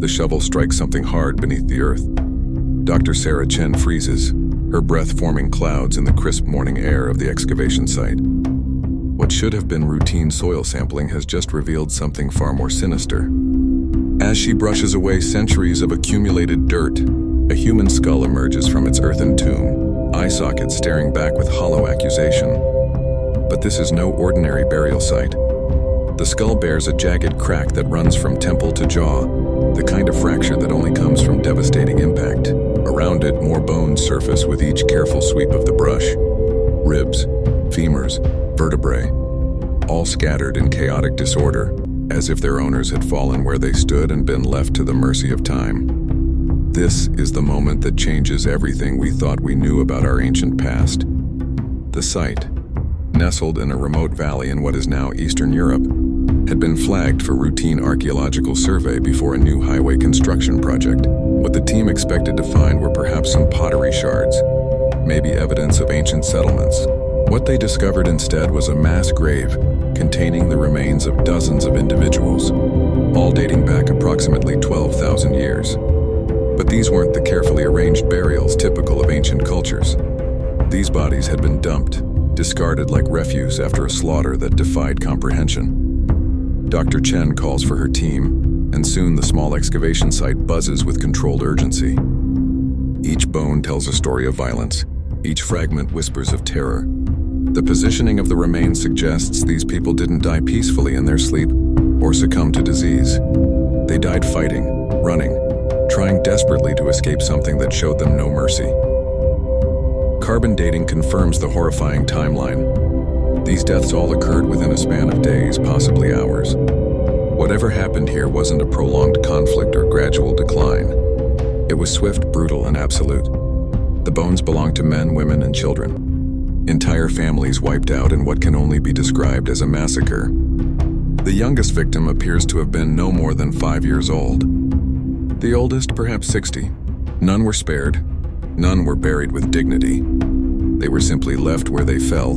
The shovel strikes something hard beneath the earth. Dr. Sarah Chen freezes, her breath forming clouds in the crisp morning air of the excavation site. What should have been routine soil sampling has just revealed something far more sinister. As she brushes away centuries of accumulated dirt, a human skull emerges from its earthen tomb, eye sockets staring back with hollow accusation. But this is no ordinary burial site. The skull bears a jagged crack that runs from temple to jaw, the kind of fracture that only comes from devastating impact. Around it, more bones surface with each careful sweep of the brush. Ribs, femurs, vertebrae, all scattered in chaotic disorder, as if their owners had fallen where they stood and been left to the mercy of time. This is the moment that changes everything we thought we knew about our ancient past. The site, nestled in a remote valley in what is now Eastern Europe, had been flagged for routine archaeological survey before a new highway construction project. What the team expected to find were perhaps some pottery shards, maybe evidence of ancient settlements. What they discovered instead was a mass grave containing the remains of dozens of individuals, all dating back approximately 12,000 years. But these weren't the carefully arranged burials typical of ancient cultures. These bodies had been dumped, discarded like refuse after a slaughter that defied comprehension. Dr. Chen calls for her team, and soon the small excavation site buzzes with controlled urgency. Each bone tells a story of violence. Each fragment whispers of terror. The positioning of the remains suggests these people didn't die peacefully in their sleep or succumb to disease. They died fighting, running, trying desperately to escape something that showed them no mercy. Carbon dating confirms the horrifying timeline. These deaths all occurred within a span of days, possibly hours. Whatever happened here wasn't a prolonged conflict or gradual decline. It was swift, brutal, and absolute. The bones belonged to men, women, and children. Entire families wiped out in what can only be described as a massacre. The youngest victim appears to have been no more than 5 years old. The oldest, perhaps 60. None were spared. None were buried with dignity. They were simply left where they fell,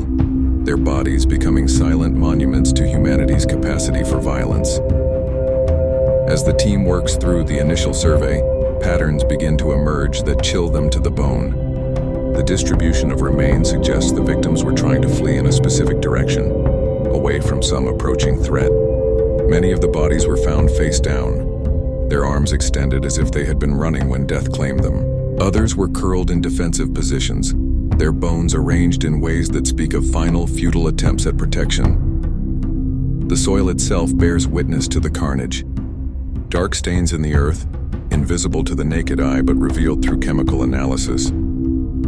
their bodies becoming silent monuments to humanity's capacity for violence. As the team works through the initial survey, patterns begin to emerge that chill them to the bone. The distribution of remains suggests the victims were trying to flee in a specific direction, away from some approaching threat. Many of the bodies were found face down, their arms extended as if they had been running when death claimed them. Others were curled in defensive positions, their bones arranged in ways that speak of final, futile attempts at protection. The soil itself bears witness to the carnage. Dark stains in the earth, invisible to the naked eye but revealed through chemical analysis,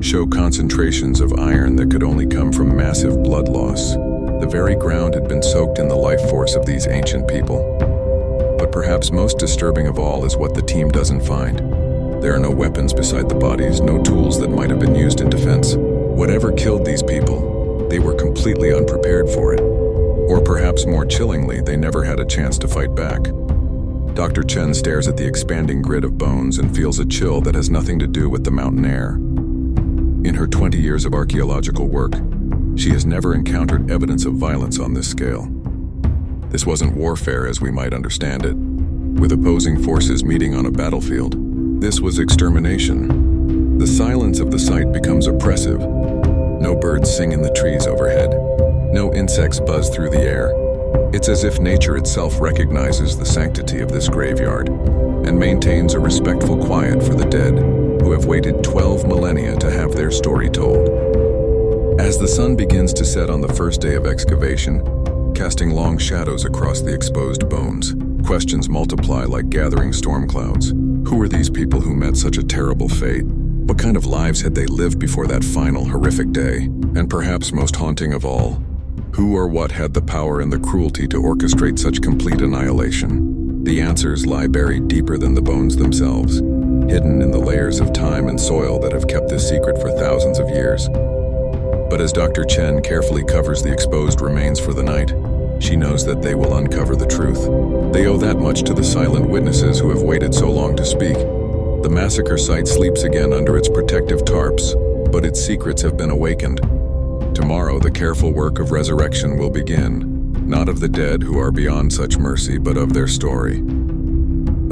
show concentrations of iron that could only come from massive blood loss. The very ground had been soaked in the life force of these ancient people. But perhaps most disturbing of all is what the team doesn't find. There are no weapons beside the bodies, no tools that might have been used in defense. Whatever killed these people, they were completely unprepared for it. Or perhaps more chillingly, they never had a chance to fight back. Dr. Chen stares at the expanding grid of bones and feels a chill that has nothing to do with the mountain air. In her 20 years of archaeological work, she has never encountered evidence of violence on this scale. This wasn't warfare as we might understand it, with opposing forces meeting on a battlefield. This was extermination. The silence of the site becomes oppressive. No birds sing in the trees overhead. No insects buzz through the air. It's as if nature itself recognizes the sanctity of this graveyard and maintains a respectful quiet for the dead who have waited 12 millennia to have their story told. As the sun begins to set on the first day of excavation, casting long shadows across the exposed bones, questions multiply like gathering storm clouds. Who were these people who met such a terrible fate? What kind of lives had they lived before that final, horrific day? And perhaps most haunting of all, who or what had the power and the cruelty to orchestrate such complete annihilation? The answers lie buried deeper than the bones themselves, hidden in the layers of time and soil that have kept this secret for thousands of years. But as Dr. Chen carefully covers the exposed remains for the night, she knows that they will uncover the truth. They owe that much to the silent witnesses who have waited so long to speak. The massacre site sleeps again under its protective tarps, but its secrets have been awakened. Tomorrow, the careful work of resurrection will begin, not of the dead who are beyond such mercy, but of their story.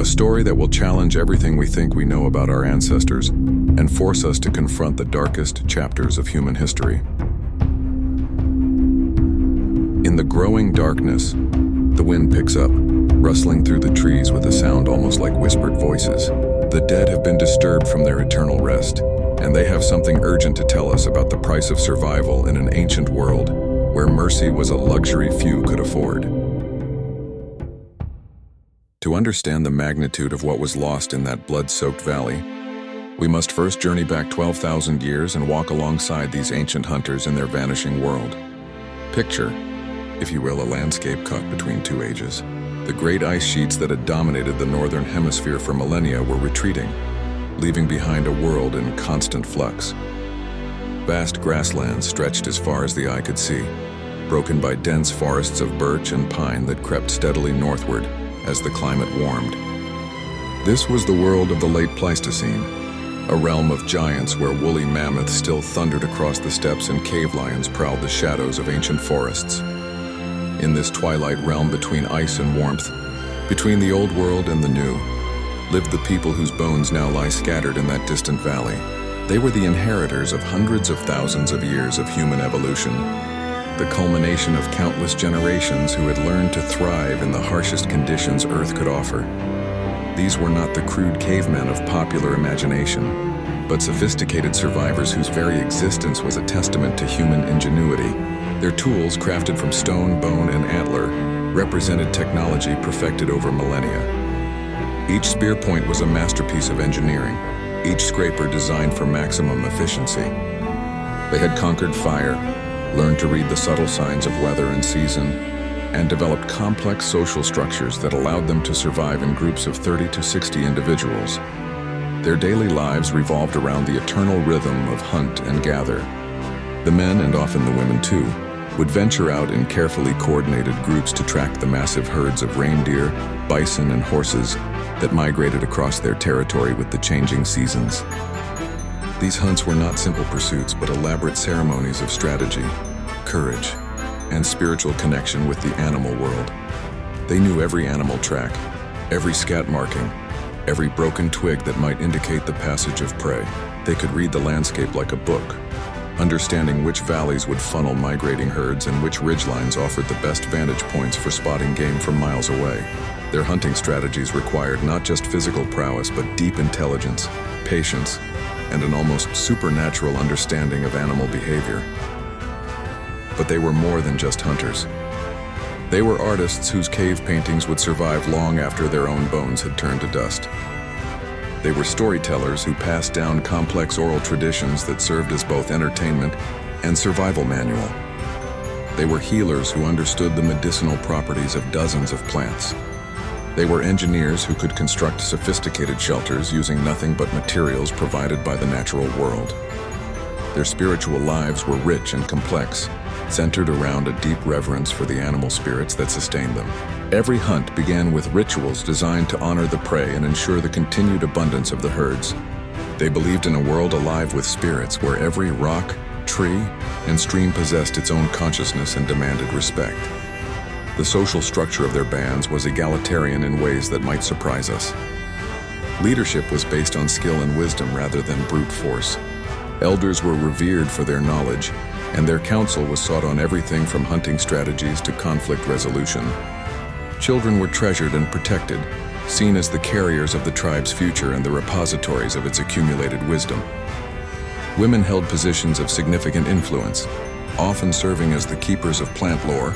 A story that will challenge everything we think we know about our ancestors and force us to confront the darkest chapters of human history. In the growing darkness, the wind picks up, rustling through the trees with a sound almost like whispered voices. The dead have been disturbed from their eternal rest, and they have something urgent to tell us about the price of survival in an ancient world where mercy was a luxury few could afford. To understand the magnitude of what was lost in that blood-soaked valley, we must first journey back 12,000 years and walk alongside these ancient hunters in their vanishing world. Picture, if you will, a landscape cut between two ages. The great ice sheets that had dominated the northern hemisphere for millennia were retreating, leaving behind a world in constant flux. Vast grasslands stretched as far as the eye could see, broken by dense forests of birch and pine that crept steadily northward as the climate warmed. This was the world of the late Pleistocene, a realm of giants where woolly mammoths still thundered across the steppes and cave lions prowled the shadows of ancient forests. In this twilight realm between ice and warmth, between the old world and the new, lived the people whose bones now lie scattered in that distant valley. They were the inheritors of hundreds of thousands of years of human evolution, the culmination of countless generations who had learned to thrive in the harshest conditions Earth could offer. These were not the crude cavemen of popular imagination, but sophisticated survivors whose very existence was a testament to human ingenuity. Their tools, crafted from stone, bone, and antler, represented technology perfected over millennia. Each spear point was a masterpiece of engineering, each scraper designed for maximum efficiency. They had conquered fire, learned to read the subtle signs of weather and season, and developed complex social structures that allowed them to survive in groups of 30 to 60 individuals. Their daily lives revolved around the eternal rhythm of hunt and gather. The men, and often the women too, would venture out in carefully coordinated groups to track the massive herds of reindeer, bison, and horses that migrated across their territory with the changing seasons. These hunts were not simple pursuits, but elaborate ceremonies of strategy, courage, and spiritual connection with the animal world. They knew every animal track, every scat marking, every broken twig that might indicate the passage of prey. They could read the landscape like a book, understanding which valleys would funnel migrating herds and which ridgelines offered the best vantage points for spotting game from miles away. Their hunting strategies required not just physical prowess, but deep intelligence, patience, and an almost supernatural understanding of animal behavior. But they were more than just hunters. They were artists whose cave paintings would survive long after their own bones had turned to dust. They were storytellers who passed down complex oral traditions that served as both entertainment and survival manual. They were healers who understood the medicinal properties of dozens of plants. They were engineers who could construct sophisticated shelters using nothing but materials provided by the natural world. Their spiritual lives were rich and complex, centered around a deep reverence for the animal spirits that sustained them. Every hunt began with rituals designed to honor the prey and ensure the continued abundance of the herds. They believed in a world alive with spirits where every rock, tree, and stream possessed its own consciousness and demanded respect. The social structure of their bands was egalitarian in ways that might surprise us. Leadership was based on skill and wisdom rather than brute force. Elders were revered for their knowledge, and their counsel was sought on everything from hunting strategies to conflict resolution. Children were treasured and protected, seen as the carriers of the tribe's future and the repositories of its accumulated wisdom. Women held positions of significant influence, often serving as the keepers of plant lore,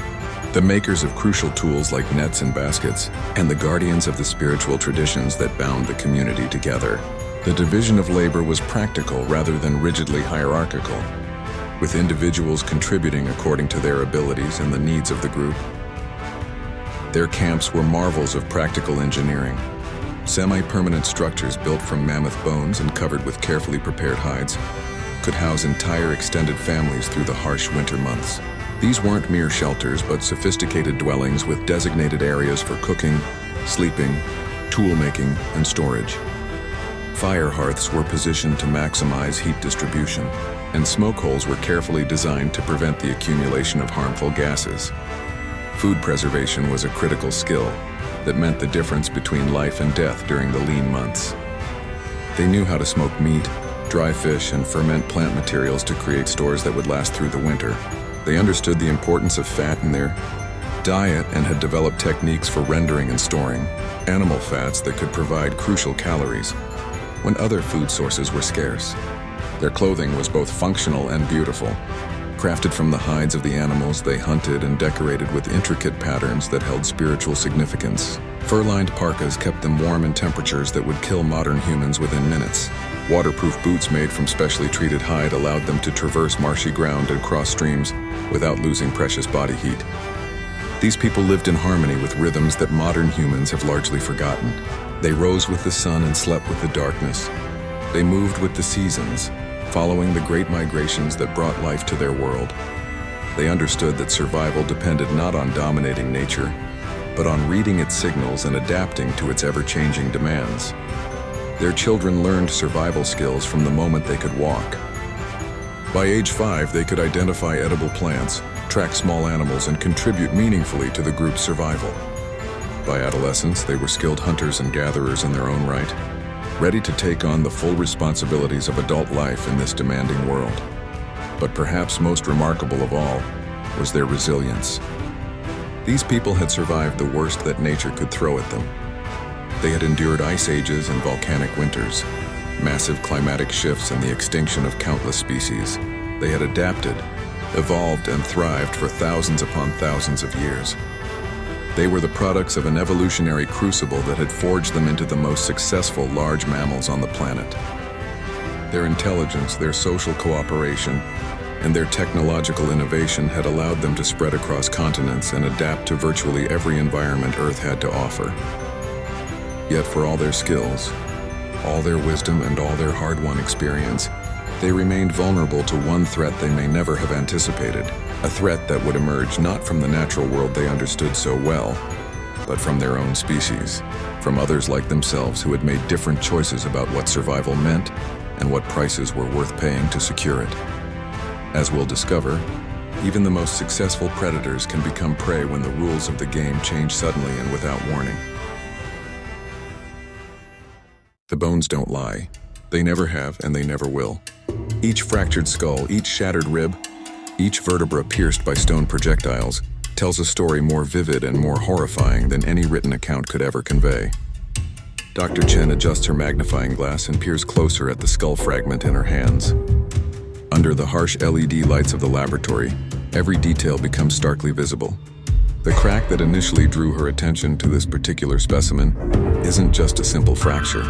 the makers of crucial tools like nets and baskets, and the guardians of the spiritual traditions that bound the community together. The division of labor was practical rather than rigidly hierarchical, with individuals contributing according to their abilities and the needs of the group. Their camps were marvels of practical engineering. Semi-permanent structures built from mammoth bones and covered with carefully prepared hides could house entire extended families through the harsh winter months. These weren't mere shelters, but sophisticated dwellings with designated areas for cooking, sleeping, tool-making, and storage. Fire hearths were positioned to maximize heat distribution, and smoke holes were carefully designed to prevent the accumulation of harmful gases. Food preservation was a critical skill, that meant the difference between life and death during the lean months. They knew how to smoke meat, dry fish, and ferment plant materials to create stores that would last through the winter. They understood the importance of fat in their diet and had developed techniques for rendering and storing animal fats that could provide crucial calories when other food sources were scarce. Their clothing was both functional and beautiful. Crafted from the hides of the animals they hunted and decorated with intricate patterns that held spiritual significance. Fur-lined parkas kept them warm in temperatures that would kill modern humans within minutes. Waterproof boots made from specially treated hide allowed them to traverse marshy ground and cross streams without losing precious body heat. These people lived in harmony with rhythms that modern humans have largely forgotten. They rose with the sun and slept with the darkness. They moved with the seasons, following the great migrations that brought life to their world. They understood that survival depended not on dominating nature, but on reading its signals and adapting to its ever-changing demands. Their children learned survival skills from the moment they could walk. By age 5, they could identify edible plants, track small animals, and contribute meaningfully to the group's survival. By adolescence, they were skilled hunters and gatherers in their own right, ready to take on the full responsibilities of adult life in this demanding world. But perhaps most remarkable of all was their resilience. These people had survived the worst that nature could throw at them. They had endured ice ages and volcanic winters, massive climatic shifts and the extinction of countless species. They had adapted, evolved, and thrived for thousands upon thousands of years. They were the products of an evolutionary crucible that had forged them into the most successful large mammals on the planet. Their intelligence, their social cooperation, and their technological innovation had allowed them to spread across continents and adapt to virtually every environment Earth had to offer. Yet for all their skills, all their wisdom, and all their hard-won experience, they remained vulnerable to one threat they may never have anticipated, a threat that would emerge not from the natural world they understood so well, but from their own species, from others like themselves who had made different choices about what survival meant and what prices were worth paying to secure it. As we'll discover, even the most successful predators can become prey when the rules of the game change suddenly and without warning. The bones don't lie. They never have, and they never will. Each fractured skull, each shattered rib, each vertebra pierced by stone projectiles tells a story more vivid and more horrifying than any written account could ever convey. Dr. Chen adjusts her magnifying glass and peers closer at the skull fragment in her hands. Under the harsh LED lights of the laboratory, every detail becomes starkly visible. The crack that initially drew her attention to this particular specimen isn't just a simple fracture.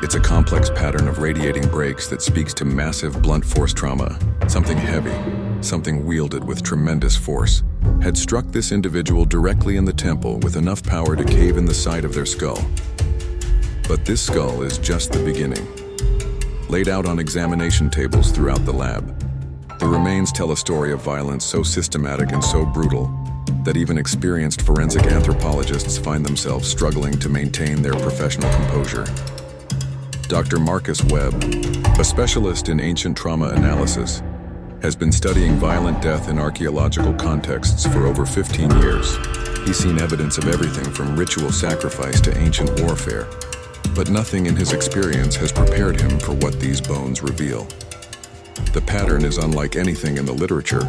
It's a complex pattern of radiating breaks that speaks to massive blunt force trauma. Something heavy, something wielded with tremendous force, had struck this individual directly in the temple with enough power to cave in the side of their skull. But this skull is just the beginning. Laid out on examination tables throughout the lab, the remains tell a story of violence so systematic and so brutal that even experienced forensic anthropologists find themselves struggling to maintain their professional composure. Dr. Marcus Webb, a specialist in ancient trauma analysis, has been studying violent death in archaeological contexts for over 15 years. He's seen evidence of everything from ritual sacrifice to ancient warfare, but nothing in his experience has prepared him for what these bones reveal. The pattern is unlike anything in the literature,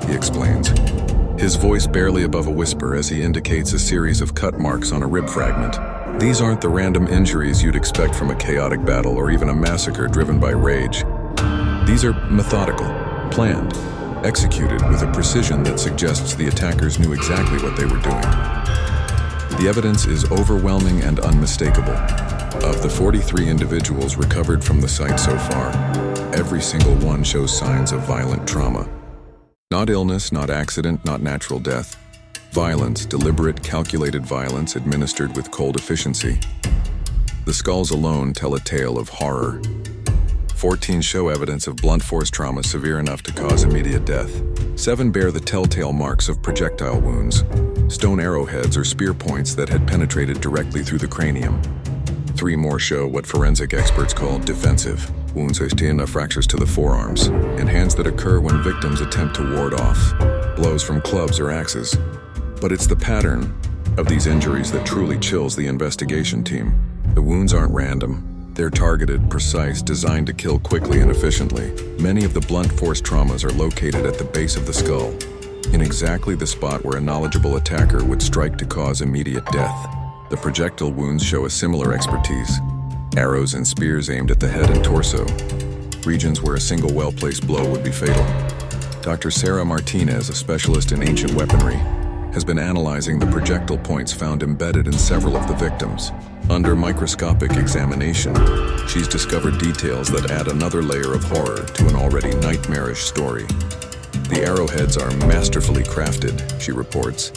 he explains, his voice barely above a whisper as he indicates a series of cut marks on a rib fragment. These aren't the random injuries you'd expect from a chaotic battle or even a massacre driven by rage. These are methodical, planned, executed with a precision that suggests the attackers knew exactly what they were doing. The evidence is overwhelming and unmistakable. Of the 43 individuals recovered from the site so far, every single one shows signs of violent trauma. Not illness, not accident, not natural death. Violence, deliberate, calculated violence administered with cold efficiency. The skulls alone tell a tale of horror. 14 show evidence of blunt force trauma severe enough to cause immediate death. 7 bear the telltale marks of projectile wounds, stone arrowheads or spear points that had penetrated directly through the cranium. 3 more show what forensic experts call defensive wounds, fractures to the forearms, and hands that occur when victims attempt to ward off blows from clubs or axes. But it's the pattern, of these injuries that truly chills the investigation team. The wounds aren't random. They're targeted, precise, designed to kill quickly and efficiently. Many of the blunt force traumas are located at the base of the skull, in exactly the spot where a knowledgeable attacker would strike to cause immediate death. The projectile wounds show a similar expertise. Arrows and spears aimed at the head and torso, regions where a single well-placed blow would be fatal. Dr. Sarah Martinez, a specialist in ancient weaponry, has been analyzing the projectile points found embedded in several of the victims. Under microscopic examination, she's discovered details that add another layer of horror to an already nightmarish story. The arrowheads are masterfully crafted, she reports,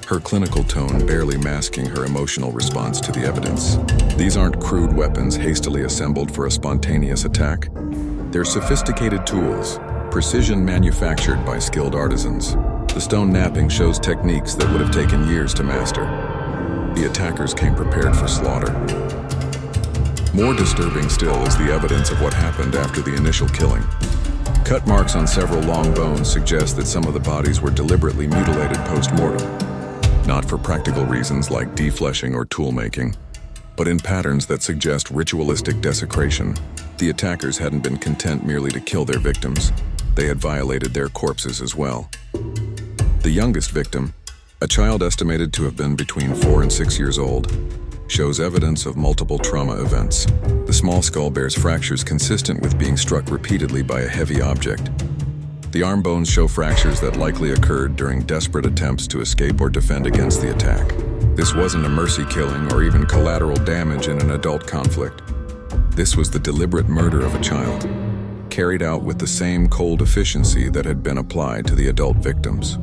her clinical tone barely masking her emotional response to the evidence. These aren't crude weapons hastily assembled for a spontaneous attack. They're sophisticated tools, precision manufactured by skilled artisans. The stone knapping shows techniques that would have taken years to master. The attackers came prepared for slaughter. More disturbing still is the evidence of what happened after the initial killing. Cut marks on several long bones suggest that some of the bodies were deliberately mutilated post-mortem, not for practical reasons like defleshing or tool making, but in patterns that suggest ritualistic desecration. The attackers hadn't been content merely to kill their victims. They had violated their corpses as well. The youngest victim, a child estimated to have been between 4 and 6 years old, shows evidence of multiple trauma events. The small skull bears fractures consistent with being struck repeatedly by a heavy object. The arm bones show fractures that likely occurred during desperate attempts to escape or defend against the attack. This wasn't a mercy killing or even collateral damage in an adult conflict. This was the deliberate murder of a child, carried out with the same cold efficiency that had been applied to the adult victims.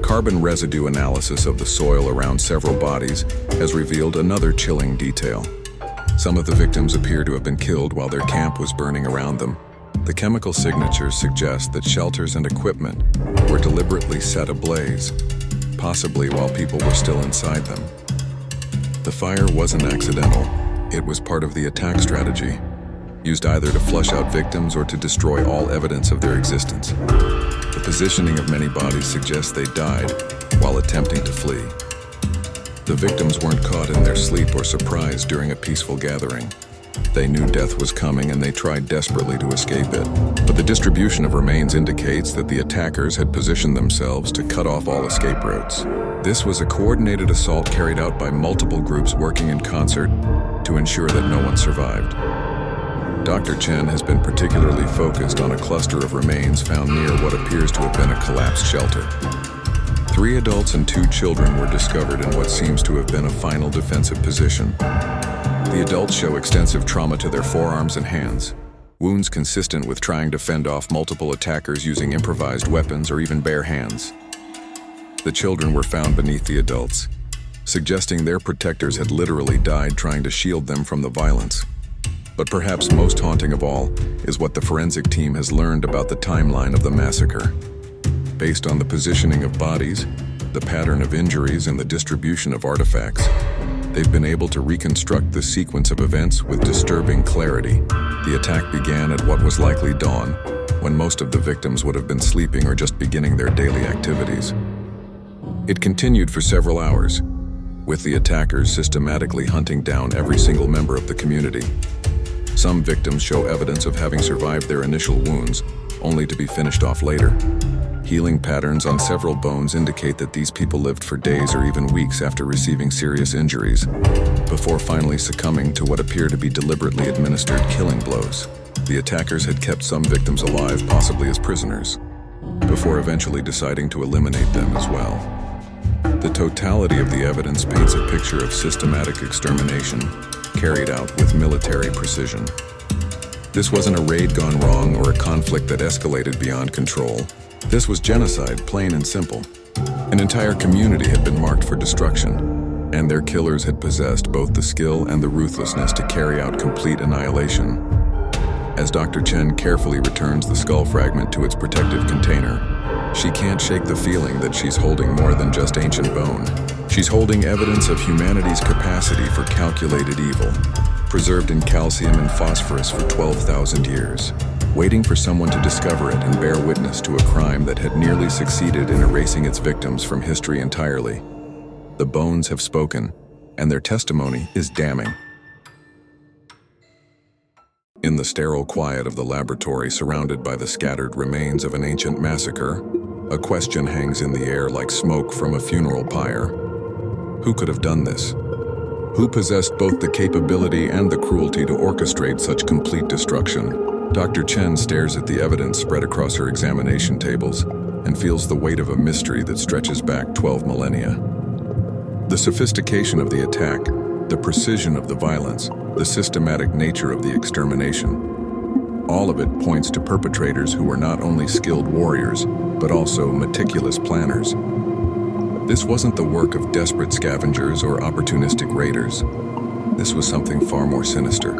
Carbon residue analysis of the soil around several bodies has revealed another chilling detail. Some of the victims appear to have been killed while their camp was burning around them. The chemical signatures suggest that shelters and equipment were deliberately set ablaze, possibly while people were still inside them. The fire wasn't accidental. It was part of the attack strategy, used either to flush out victims or to destroy all evidence of their existence. The positioning of many bodies suggests they died while attempting to flee. The victims weren't caught in their sleep or surprised during a peaceful gathering. They knew death was coming and they tried desperately to escape it. But the distribution of remains indicates that the attackers had positioned themselves to cut off all escape routes. This was a coordinated assault carried out by multiple groups working in concert to ensure that no one survived. Dr. Chen has been particularly focused on a cluster of remains found near what appears to have been a collapsed shelter. 3 adults and 2 children were discovered in what seems to have been a final defensive position. The adults show extensive trauma to their forearms and hands, wounds consistent with trying to fend off multiple attackers using improvised weapons or even bare hands. The children were found beneath the adults, suggesting their protectors had literally died trying to shield them from the violence. But perhaps most haunting of all is what the forensic team has learned about the timeline of the massacre. Based on the positioning of bodies, the pattern of injuries, and the distribution of artifacts, they've been able to reconstruct the sequence of events with disturbing clarity. The attack began at what was likely dawn, when most of the victims would have been sleeping or just beginning their daily activities. It continued for several hours, with the attackers systematically hunting down every single member of the community. Some victims show evidence of having survived their initial wounds, only to be finished off later. Healing patterns on several bones indicate that these people lived for days or even weeks after receiving serious injuries, before finally succumbing to what appear to be deliberately administered killing blows. The attackers had kept some victims alive, possibly as prisoners, before eventually deciding to eliminate them as well. The totality of the evidence paints a picture of systematic extermination, carried out with military precision. This wasn't a raid gone wrong or a conflict that escalated beyond control. This was genocide, plain and simple. An entire community had been marked for destruction, and their killers had possessed both the skill and the ruthlessness to carry out complete annihilation. As Dr. Chen carefully returns the skull fragment to its protective container, she can't shake the feeling that she's holding more than just ancient bone. She's holding evidence of humanity's capacity for calculated evil, preserved in calcium and phosphorus for 12,000 years, waiting for someone to discover it and bear witness to a crime that had nearly succeeded in erasing its victims from history entirely. The bones have spoken, and their testimony is damning. In the sterile quiet of the laboratory surrounded by the scattered remains of an ancient massacre, a question hangs in the air like smoke from a funeral pyre. Who could have done this? Who possessed both the capability and the cruelty to orchestrate such complete destruction? Dr. Chen stares at the evidence spread across her examination tables and feels the weight of a mystery that stretches back 12 millennia. The sophistication of the attack, the precision of the violence, the systematic nature of the extermination, all of it points to perpetrators who were not only skilled warriors, but also meticulous planners. This wasn't the work of desperate scavengers or opportunistic raiders. This was something far more sinister.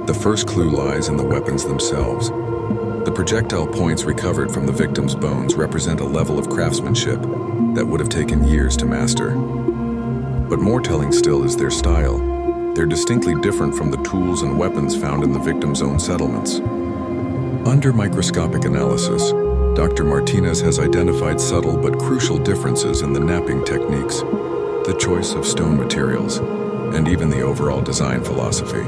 The first clue lies in the weapons themselves. The projectile points recovered from the victim's bones represent a level of craftsmanship that would have taken years to master. But more telling still is their style. They're distinctly different from the tools and weapons found in the victim's own settlements. Under microscopic analysis, Dr. Martinez has identified subtle but crucial differences in the knapping techniques, the choice of stone materials, and even the overall design philosophy.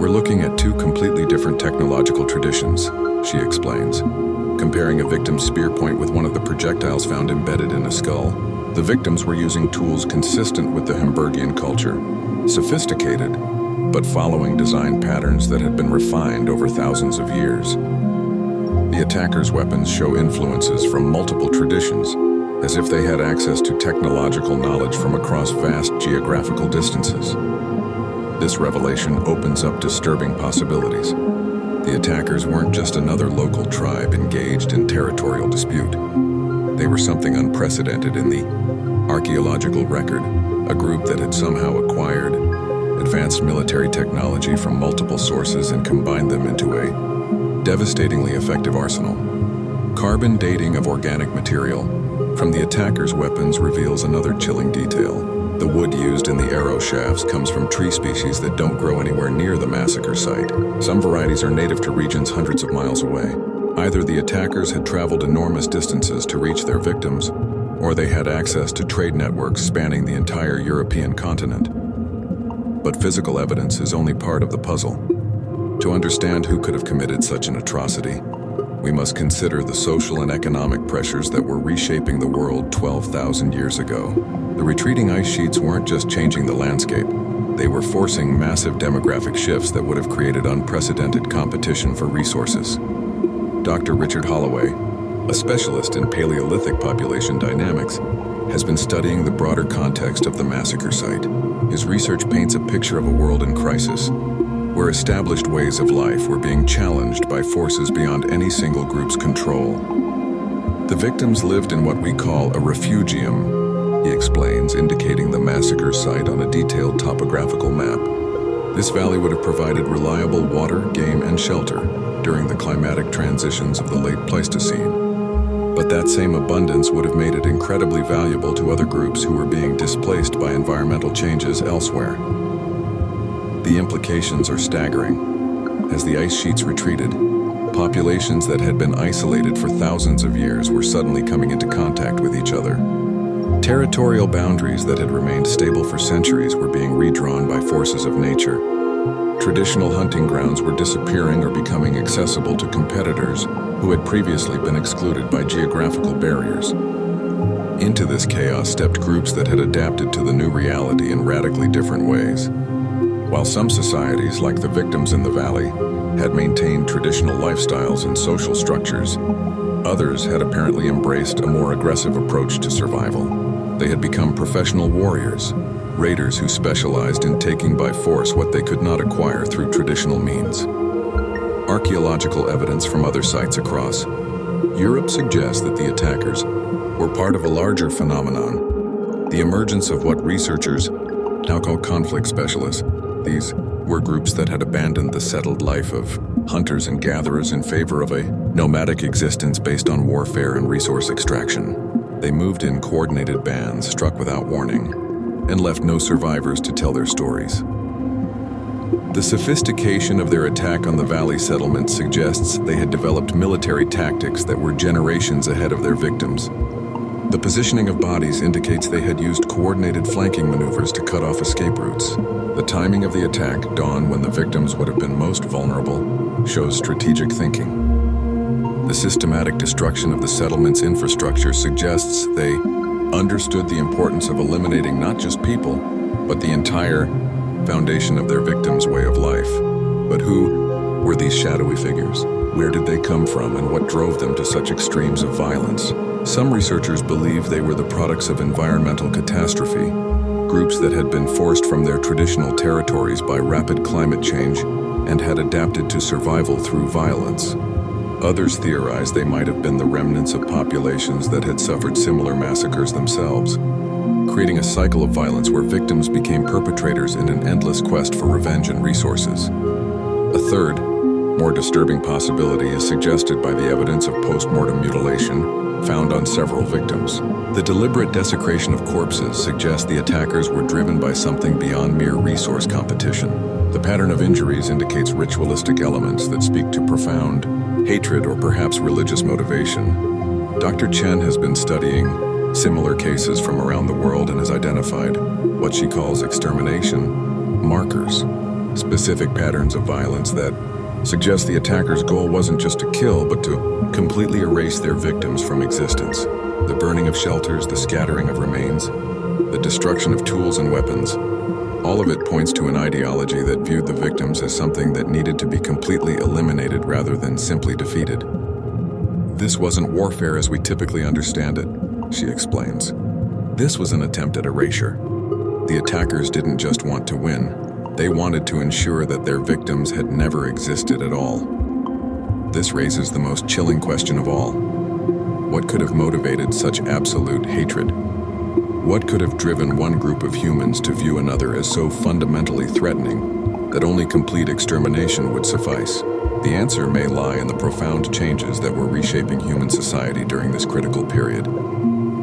We're looking at two completely different technological traditions, she explains, comparing a victim's spear point with one of the projectiles found embedded in a skull. The victims were using tools consistent with the Hamburgian culture, sophisticated, but following design patterns that had been refined over thousands of years. The attackers' weapons show influences from multiple traditions, as if they had access to technological knowledge from across vast geographical distances. This revelation opens up disturbing possibilities. The attackers weren't just another local tribe engaged in territorial dispute. They were something unprecedented in the archaeological record, a group that had somehow acquired advanced military technology from multiple sources and combined them into a devastatingly effective arsenal. Carbon dating of organic material from the attackers' weapons reveals another chilling detail. The wood used in the arrow shafts comes from tree species that don't grow anywhere near the massacre site. Some varieties are native to regions hundreds of miles away. Either the attackers had traveled enormous distances to reach their victims, or they had access to trade networks spanning the entire European continent. But physical evidence is only part of the puzzle. To understand who could have committed such an atrocity, we must consider the social and economic pressures that were reshaping the world 12,000 years ago. The retreating ice sheets weren't just changing the landscape, they were forcing massive demographic shifts that would have created unprecedented competition for resources. Dr. Richard Holloway, a specialist in Paleolithic population dynamics, has been studying the broader context of the massacre site. His research paints a picture of a world in crisis, where established ways of life were being challenged by forces beyond any single group's control. The victims lived in what we call a refugium, he explains, indicating the massacre site on a detailed topographical map. This valley would have provided reliable water, game, and shelter during the climatic transitions of the late Pleistocene. But that same abundance would have made it incredibly valuable to other groups who were being displaced by environmental changes elsewhere. The implications are staggering. As the ice sheets retreated, populations that had been isolated for thousands of years were suddenly coming into contact with each other. Territorial boundaries that had remained stable for centuries were being redrawn by forces of nature. Traditional hunting grounds were disappearing or becoming accessible to competitors who had previously been excluded by geographical barriers. Into this chaos stepped groups that had adapted to the new reality in radically different ways. While some societies, like the victims in the valley, had maintained traditional lifestyles and social structures, others had apparently embraced a more aggressive approach to survival. They had become professional warriors, raiders who specialized in taking by force what they could not acquire through traditional means. Archaeological evidence from other sites across Europe suggests that the attackers were part of a larger phenomenon, the emergence of what researchers now call conflict specialists. These were groups that had abandoned the settled life of hunters and gatherers in favor of a nomadic existence based on warfare and resource extraction. They moved in coordinated bands, struck without warning, and left no survivors to tell their stories. The sophistication of their attack on the valley settlement suggests they had developed military tactics that were generations ahead of their victims. The positioning of bodies indicates they had used coordinated flanking maneuvers to cut off escape routes. The timing of the attack, dawn when the victims would have been most vulnerable, shows strategic thinking. The systematic destruction of the settlement's infrastructure suggests they understood the importance of eliminating not just people, but the entire foundation of their victims' way of life. But who were these shadowy figures? Where did they come from, and what drove them to such extremes of violence? Some researchers believe they were the products of environmental catastrophe, groups that had been forced from their traditional territories by rapid climate change and had adapted to survival through violence. Others theorize they might have been the remnants of populations that had suffered similar massacres themselves, creating a cycle of violence where victims became perpetrators in an endless quest for revenge and resources. A third, more disturbing possibility is suggested by the evidence of post-mortem mutilation found on several victims. The deliberate desecration of corpses suggests the attackers were driven by something beyond mere resource competition. The pattern of injuries indicates ritualistic elements that speak to profound hatred or perhaps religious motivation. Dr. Chen has been studying similar cases from around the world and has identified what she calls extermination markers, specific patterns of violence that suggest the attacker's goal wasn't just to kill, but to completely erase their victims from existence. The burning of shelters, the scattering of remains, the destruction of tools and weapons, all of it points to an ideology that viewed the victims as something that needed to be completely eliminated rather than simply defeated. This wasn't warfare as we typically understand it, she explains. This was an attempt at erasure. The attackers didn't just want to win. They wanted to ensure that their victims had never existed at all. This raises the most chilling question of all. What could have motivated such absolute hatred? What could have driven one group of humans to view another as so fundamentally threatening that only complete extermination would suffice? The answer may lie in the profound changes that were reshaping human society during this critical period.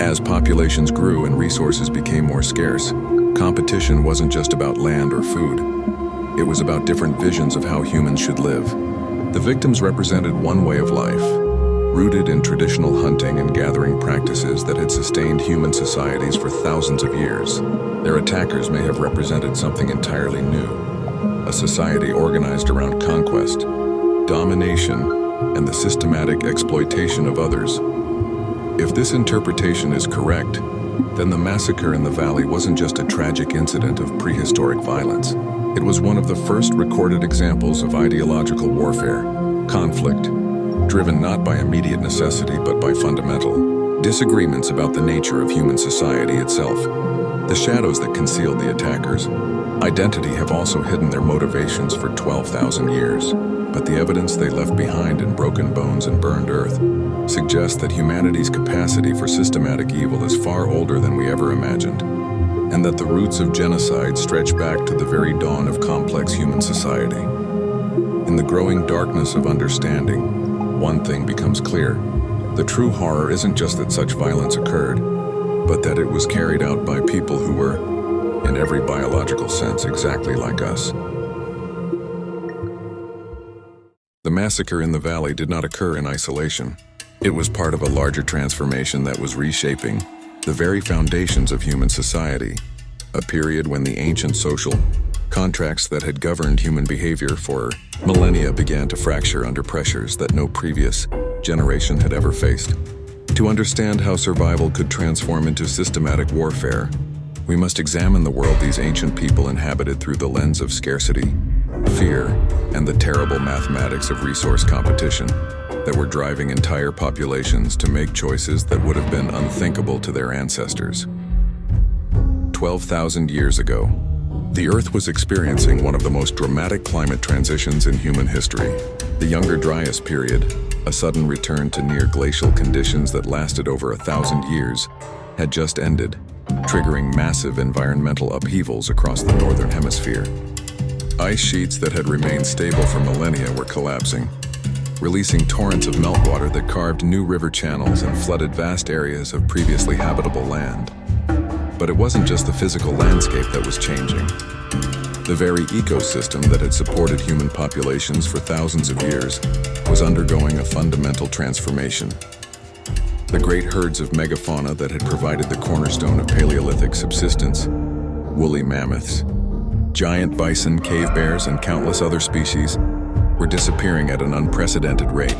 As populations grew and resources became more scarce, competition wasn't just about land or food. It was about different visions of how humans should live. The victims represented one way of life, rooted in traditional hunting and gathering practices that had sustained human societies for thousands of years. Their attackers may have represented something entirely new, a society organized around conquest, domination, and the systematic exploitation of others. If this interpretation is correct, then the massacre in the valley wasn't just a tragic incident of prehistoric violence. It was one of the first recorded examples of ideological warfare, conflict, driven not by immediate necessity but by fundamental disagreements about the nature of human society itself. The shadows that concealed the attackers' identity have also hidden their motivations for 12,000 years, but the evidence they left behind in broken bones and burned earth suggests that humanity's capacity for systematic evil is far older than we ever imagined, and that the roots of genocide stretch back to the very dawn of complex human society. In the growing darkness of understanding, one thing becomes clear. The true horror isn't just that such violence occurred, but that it was carried out by people who were, in every biological sense, exactly like us. The massacre in the valley did not occur in isolation. It was part of a larger transformation that was reshaping the very foundations of human society, a period when the ancient social contracts that had governed human behavior for millennia began to fracture under pressures that no previous generation had ever faced. To understand how survival could transform into systematic warfare, we must examine the world these ancient people inhabited through the lens of scarcity, fear, and the terrible mathematics of resource competition that were driving entire populations to make choices that would have been unthinkable to their ancestors. 12,000 years ago, the Earth was experiencing one of the most dramatic climate transitions in human history. The Younger Dryas period, a sudden return to near glacial conditions that lasted over 1,000 years, had just ended, triggering massive environmental upheavals across the northern hemisphere. Ice sheets that had remained stable for millennia were collapsing, releasing torrents of meltwater that carved new river channels and flooded vast areas of previously habitable land. But it wasn't just the physical landscape that was changing. The very ecosystem that had supported human populations for thousands of years was undergoing a fundamental transformation. The great herds of megafauna that had provided the cornerstone of Paleolithic subsistence, woolly mammoths, giant bison, cave bears, and countless other species, were disappearing at an unprecedented rate.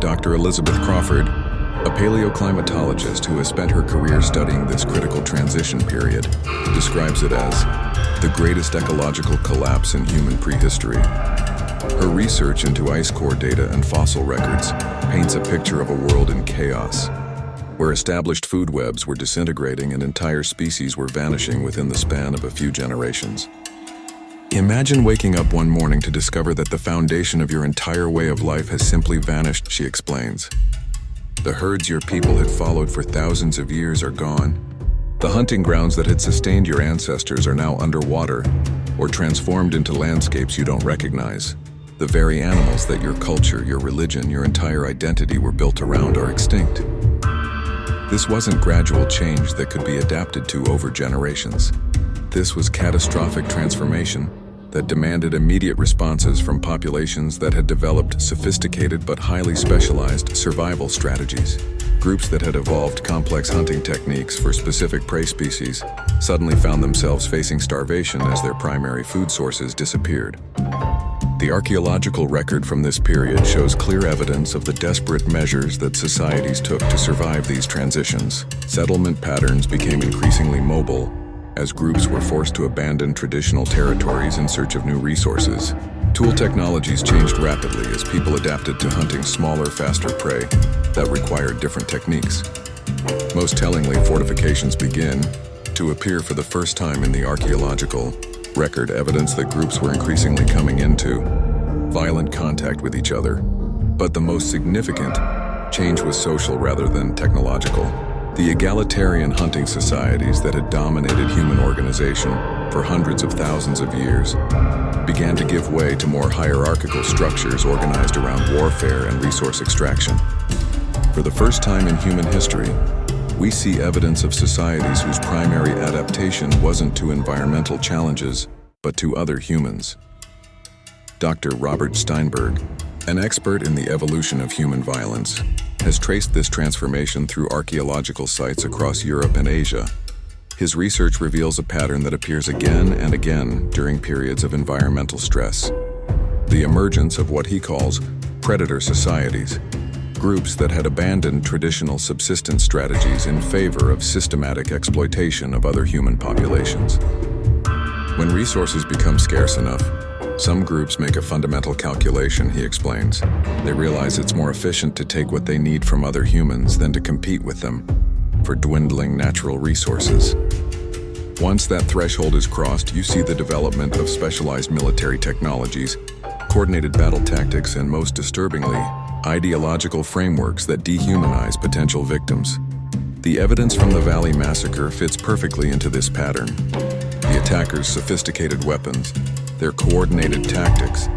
Dr. Elizabeth Crawford, a paleoclimatologist who has spent her career studying this critical transition period, describes it as the greatest ecological collapse in human prehistory. Her research into ice core data and fossil records paints a picture of a world in chaos, where established food webs were disintegrating and entire species were vanishing within the span of a few generations. Imagine waking up one morning to discover that the foundation of your entire way of life has simply vanished, she explains. The herds your people had followed for thousands of years are gone. The hunting grounds that had sustained your ancestors are now underwater or transformed into landscapes you don't recognize. The very animals that your culture, your religion, your entire identity were built around are extinct. This wasn't gradual change that could be adapted to over generations. This was catastrophic transformation that demanded immediate responses from populations that had developed sophisticated but highly specialized survival strategies. Groups that had evolved complex hunting techniques for specific prey species suddenly found themselves facing starvation as their primary food sources disappeared. The archaeological record from this period shows clear evidence of the desperate measures that societies took to survive these transitions. Settlement patterns became increasingly mobile as groups were forced to abandon traditional territories in search of new resources. Tool technologies changed rapidly as people adapted to hunting smaller, faster prey that required different techniques. Most tellingly, fortifications begin to appear for the first time in the archaeological record, evidence that groups were increasingly coming into violent contact with each other. But the most significant change was social rather than technological. The egalitarian hunting societies that had dominated human organization for hundreds of thousands of years began to give way to more hierarchical structures organized around warfare and resource extraction. For the first time in human history, we see evidence of societies whose primary adaptation wasn't to environmental challenges, but to other humans. Dr. Robert Steinberg, an expert in the evolution of human violence, has traced this transformation through archaeological sites across Europe and Asia. His research reveals a pattern that appears again and again during periods of environmental stress. The emergence of what he calls predator societies, groups that had abandoned traditional subsistence strategies in favor of systematic exploitation of other human populations. When resources become scarce enough, some groups make a fundamental calculation, he explains. They realize it's more efficient to take what they need from other humans than to compete with them for dwindling natural resources. Once that threshold is crossed, you see the development of specialized military technologies, coordinated battle tactics, and most disturbingly, ideological frameworks that dehumanize potential victims. The evidence from the Valley Massacre fits perfectly into this pattern. The attackers' sophisticated weapons, their coordinated tactics,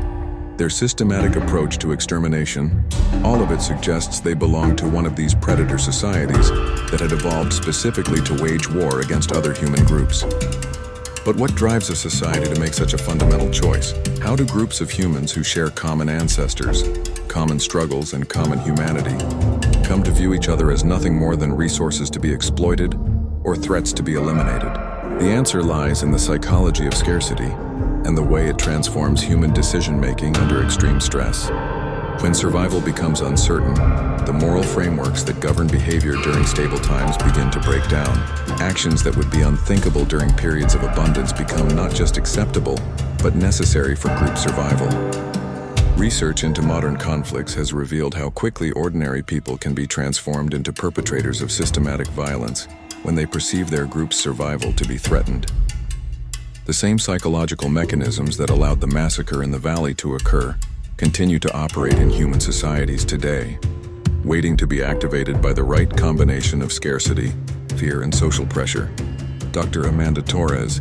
their systematic approach to extermination, all of it suggests they belong to one of these predator societies that had evolved specifically to wage war against other human groups. But what drives a society to make such a fundamental choice? How do groups of humans who share common ancestors, common struggles, and common humanity come to view each other as nothing more than resources to be exploited or threats to be eliminated? The answer lies in the psychology of scarcity and the way it transforms human decision-making under extreme stress. When survival becomes uncertain, the moral frameworks that govern behavior during stable times begin to break down. Actions that would be unthinkable during periods of abundance become not just acceptable, but necessary for group survival. Research into modern conflicts has revealed how quickly ordinary people can be transformed into perpetrators of systematic violence when they perceive their group's survival to be threatened. The same psychological mechanisms that allowed the massacre in the valley to occur continue to operate in human societies today, waiting to be activated by the right combination of scarcity, fear, and social pressure. Dr. Amanda Torres,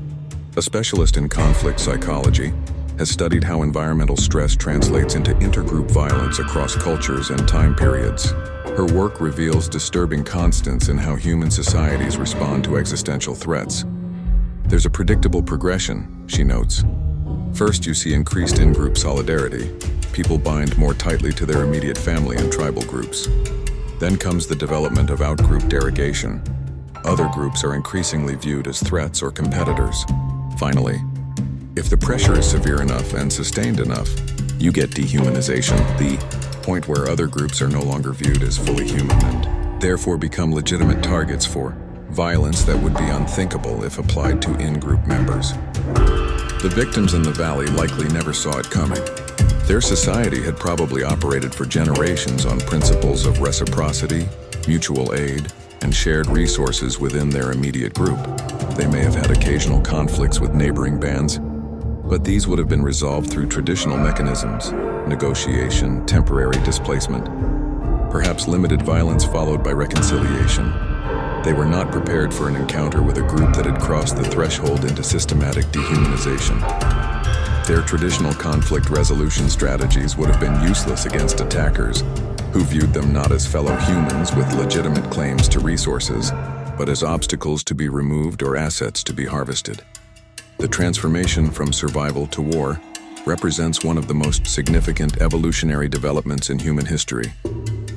a specialist in conflict psychology, has studied how environmental stress translates into intergroup violence across cultures and time periods. Her work reveals disturbing constants in how human societies respond to existential threats. There's a predictable progression, she notes. First, you see increased in-group solidarity. People bind more tightly to their immediate family and tribal groups. Then comes the development of outgroup derogation. Other groups are increasingly viewed as threats or competitors. Finally, if the pressure is severe enough and sustained enough, you get dehumanization, the point where other groups are no longer viewed as fully human and therefore become legitimate targets for violence that would be unthinkable if applied to in-group members. The victims in the valley likely never saw it coming. Their society had probably operated for generations on principles of reciprocity, mutual aid, and shared resources within their immediate group. They may have had occasional conflicts with neighboring bands, but these would have been resolved through traditional mechanisms: negotiation, temporary displacement, perhaps limited violence followed by reconciliation. They were not prepared for an encounter with a group that had crossed the threshold into systematic dehumanization. Their traditional conflict resolution strategies would have been useless against attackers who viewed them not as fellow humans with legitimate claims to resources, but as obstacles to be removed or assets to be harvested. The transformation from survival to war represents one of the most significant evolutionary developments in human history,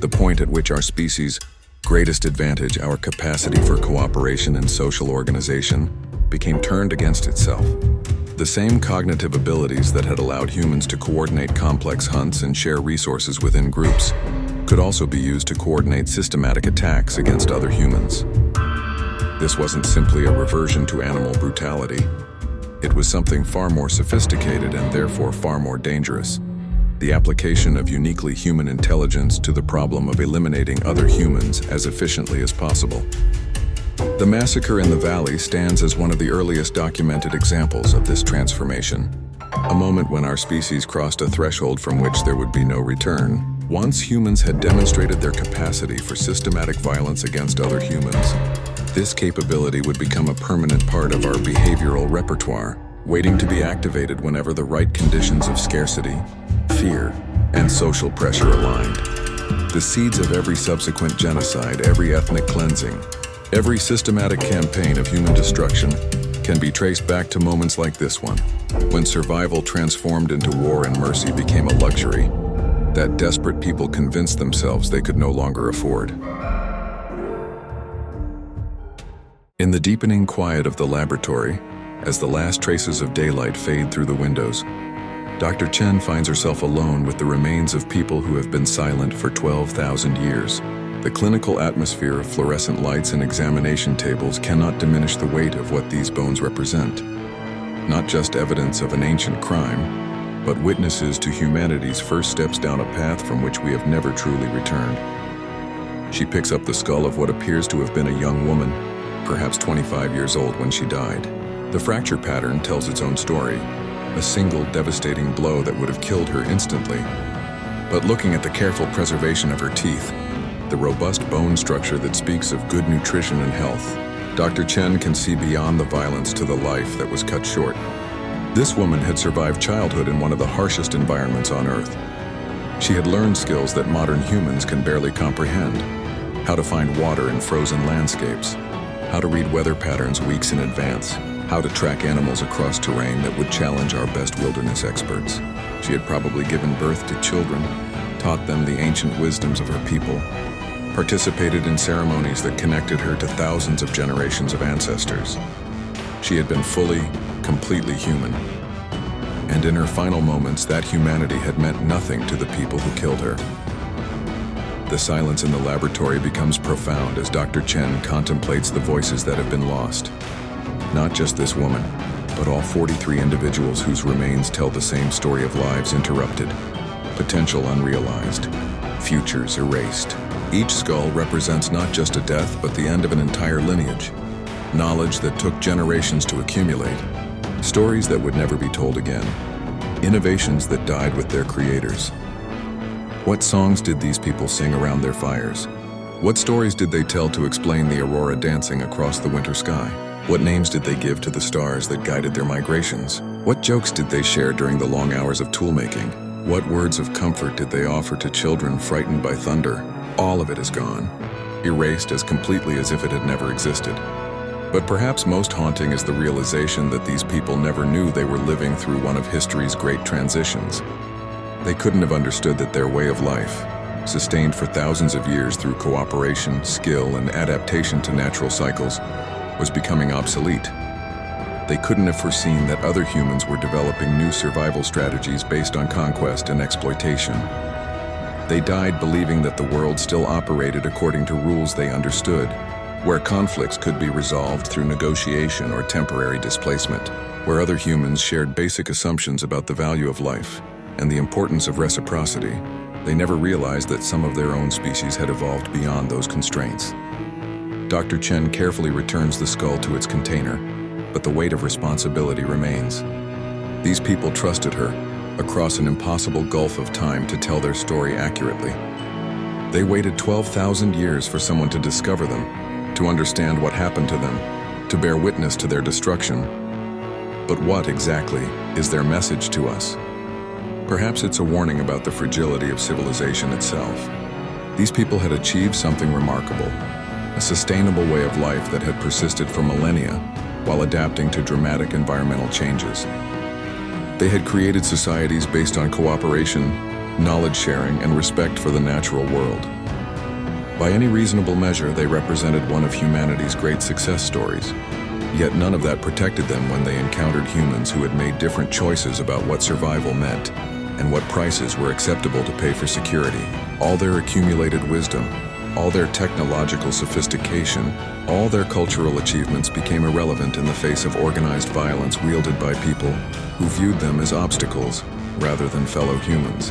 the point at which our species' greatest advantage, our capacity for cooperation and social organization, became turned against itself. The same cognitive abilities that had allowed humans to coordinate complex hunts and share resources within groups could also be used to coordinate systematic attacks against other humans. This wasn't simply a reversion to animal brutality. It was something far more sophisticated and therefore far more dangerous: the application of uniquely human intelligence to the problem of eliminating other humans as efficiently as possible. The massacre in the valley stands as one of the earliest documented examples of this transformation, a moment when our species crossed a threshold from which there would be no return. Once humans had demonstrated their capacity for systematic violence against other humans, this capability would become a permanent part of our behavioral repertoire, waiting to be activated whenever the right conditions of scarcity, fear, and social pressure aligned. The seeds of every subsequent genocide, every ethnic cleansing, every systematic campaign of human destruction can be traced back to moments like this one, when survival transformed into war and mercy became a luxury that desperate people convinced themselves they could no longer afford. In the deepening quiet of the laboratory, as the last traces of daylight fade through the windows, Dr. Chen finds herself alone with the remains of people who have been silent for 12,000 years. The clinical atmosphere of fluorescent lights and examination tables cannot diminish the weight of what these bones represent. Not just evidence of an ancient crime, but witnesses to humanity's first steps down a path from which we have never truly returned. She picks up the skull of what appears to have been a young woman, perhaps 25 years old when she died. The fracture pattern tells its own story, a single devastating blow that would have killed her instantly. But looking at the careful preservation of her teeth, the robust bone structure that speaks of good nutrition and health, Dr. Chen can see beyond the violence to the life that was cut short. This woman had survived childhood in one of the harshest environments on Earth. She had learned skills that modern humans can barely comprehend: how to find water in frozen landscapes, how to read weather patterns weeks in advance, how to track animals across terrain that would challenge our best wilderness experts. She had probably given birth to children, taught them the ancient wisdoms of her people, participated in ceremonies that connected her to thousands of generations of ancestors. She had been fully, completely human. And in her final moments, that humanity had meant nothing to the people who killed her. The silence in the laboratory becomes profound as Dr. Chen contemplates the voices that have been lost. Not just this woman, but all 43 individuals whose remains tell the same story of lives interrupted, potential unrealized, futures erased. Each skull represents not just a death, but the end of an entire lineage. Knowledge that took generations to accumulate. Stories that would never be told again. Innovations that died with their creators. What songs did these people sing around their fires? What stories did they tell to explain the aurora dancing across the winter sky? What names did they give to the stars that guided their migrations? What jokes did they share during the long hours of tool-making? What words of comfort did they offer to children frightened by thunder? All of it is gone, erased as completely as if it had never existed. But perhaps most haunting is the realization that these people never knew they were living through one of history's great transitions. They couldn't have understood that their way of life, sustained for thousands of years through cooperation, skill, and adaptation to natural cycles, was becoming obsolete. They couldn't have foreseen that other humans were developing new survival strategies based on conquest and exploitation. They died believing that the world still operated according to rules they understood, where conflicts could be resolved through negotiation or temporary displacement, where other humans shared basic assumptions about the value of life and the importance of reciprocity. They never realized that some of their own species had evolved beyond those constraints. Dr. Chen carefully returns the skull to its container, but the weight of responsibility remains. These people trusted her across an impossible gulf of time to tell their story accurately. They waited 12,000 years for someone to discover them, to understand what happened to them, to bear witness to their destruction. But what exactly is their message to us? Perhaps it's a warning about the fragility of civilization itself. These people had achieved something remarkable, a sustainable way of life that had persisted for millennia while adapting to dramatic environmental changes. They had created societies based on cooperation, knowledge sharing, and respect for the natural world. By any reasonable measure, they represented one of humanity's great success stories. Yet none of that protected them when they encountered humans who had made different choices about what survival meant and what prices were acceptable to pay for security. All their accumulated wisdom, all their technological sophistication, all their cultural achievements became irrelevant in the face of organized violence wielded by people who viewed them as obstacles rather than fellow humans.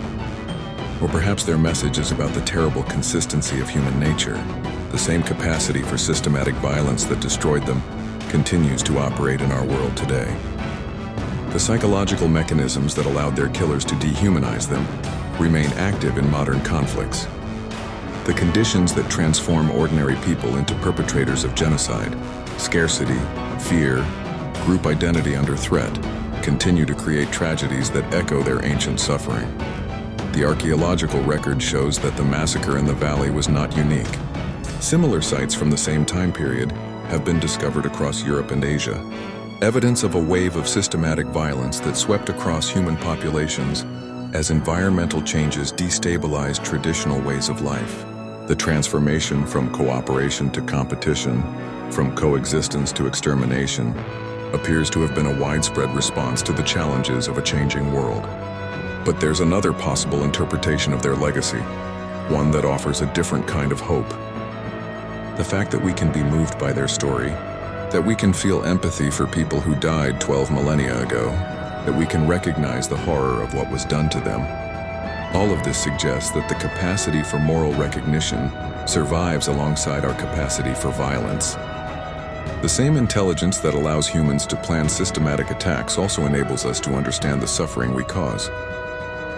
Or perhaps their message is about the terrible consistency of human nature. The same capacity for systematic violence that destroyed them continues to operate in our world today. The psychological mechanisms that allowed their killers to dehumanize them remain active in modern conflicts. The conditions that transform ordinary people into perpetrators of genocide, scarcity, fear, group identity under threat, continue to create tragedies that echo their ancient suffering. The archaeological record shows that the massacre in the valley was not unique. Similar sites from the same time period have been discovered across Europe and Asia, evidence of a wave of systematic violence that swept across human populations as environmental changes destabilized traditional ways of life. The transformation from cooperation to competition, from coexistence to extermination, appears to have been a widespread response to the challenges of a changing world. But there's another possible interpretation of their legacy, one that offers a different kind of hope. The fact that we can be moved by their story, that we can feel empathy for people who died 12 millennia ago, that we can recognize the horror of what was done to them. All of this suggests that the capacity for moral recognition survives alongside our capacity for violence. The same intelligence that allows humans to plan systematic attacks also enables us to understand the suffering we cause.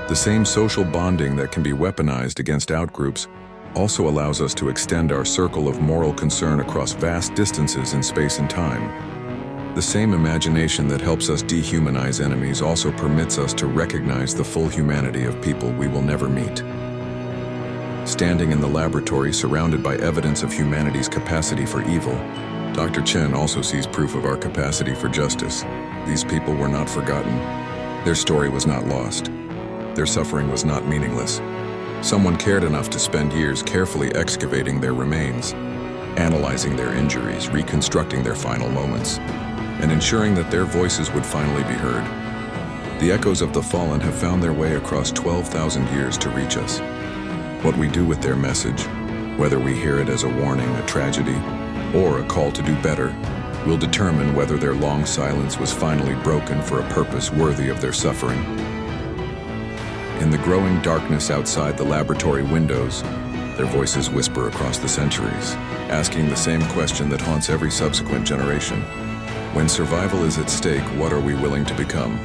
The same social bonding that can be weaponized against outgroups also allows us to extend our circle of moral concern across vast distances in space and time. The same imagination that helps us dehumanize enemies also permits us to recognize the full humanity of people we will never meet. Standing in the laboratory surrounded by evidence of humanity's capacity for evil, Dr. Chen also sees proof of our capacity for justice. These people were not forgotten. Their story was not lost. Their suffering was not meaningless. Someone cared enough to spend years carefully excavating their remains, analyzing their injuries, reconstructing their final moments, and ensuring that their voices would finally be heard. The echoes of the fallen have found their way across 12,000 years to reach us. What we do with their message, whether we hear it as a warning, a tragedy, or a call to do better, will determine whether their long silence was finally broken for a purpose worthy of their suffering. In the growing darkness outside the laboratory windows, their voices whisper across the centuries, asking the same question that haunts every subsequent generation. When survival is at stake, what are we willing to become?